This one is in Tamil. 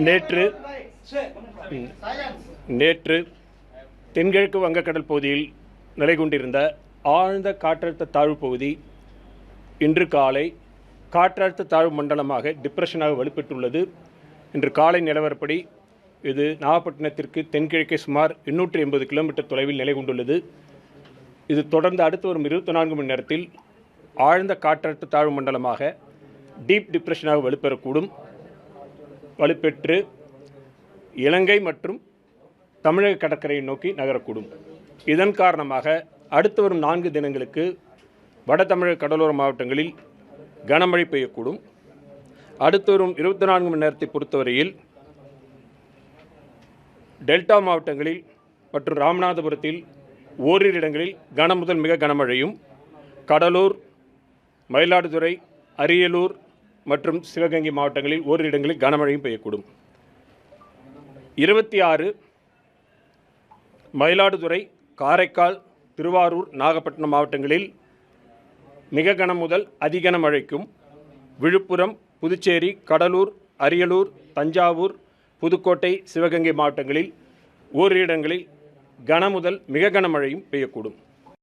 நேற்று நேற்று தென்கிழக்கு வங்கக்கடல் பகுதியில் நிலை கொண்டிருந்த ஆழ்ந்த காற்றழுத்த தாழ்வு பகுதி இன்று காலை காற்றழுத்த தாழ்வு மண்டலமாக டிப்ரெஷனாக வலுப்பெற்றுள்ளது. இன்று காலை நிலவரப்படி இது நாகப்பட்டினத்திற்கு தென்கிழக்கே சுமார் 880 கிலோமீட்டர் தொலைவில் நிலை கொண்டுள்ளது. இது தொடர்ந்து அடுத்து வரும் 24 மணி நேரத்தில் ஆழ்ந்த காற்றழுத்த தாழ்வு மண்டலமாக டீப் டிப்ரெஷனாக வலுப்பெறக்கூடும். வலுப்பெற்று இலங்கை மற்றும் தமிழக கடற்கரையை நோக்கி நகரக்கூடும். இதன் காரணமாக அடுத்து வரும் 4 தினங்களுக்கு வட தமிழக கடலோர மாவட்டங்களில் கனமழை பெய்யக்கூடும். அடுத்து வரும் 24 மணி நேரத்தை பொறுத்தவரையில் டெல்டா மாவட்டங்களில் மற்றும் ராமநாதபுரத்தில் ஓரிரு இடங்களில் கன முதல் மிக கனமழையும், கடலூர், மயிலாடுதுறை, அரியலூர் மற்றும் சிவகங்கை மாவட்டங்களில் ஓரிரு இடங்களில் கனமழையும் பெய்யக்கூடும். 26 மயிலாடுதுறை, காரைக்கால், திருவாரூர், நாகப்பட்டினம் மாவட்டங்களில் மிக கன முதல் அதிகன மழைக்கும், விழுப்புரம், புதுச்சேரி, கடலூர், அரியலூர், தஞ்சாவூர், புதுக்கோட்டை, சிவகங்கை மாவட்டங்களில் ஓரிரு இடங்களில் கன முதல் மிக கனமழையும் பெய்யக்கூடும்.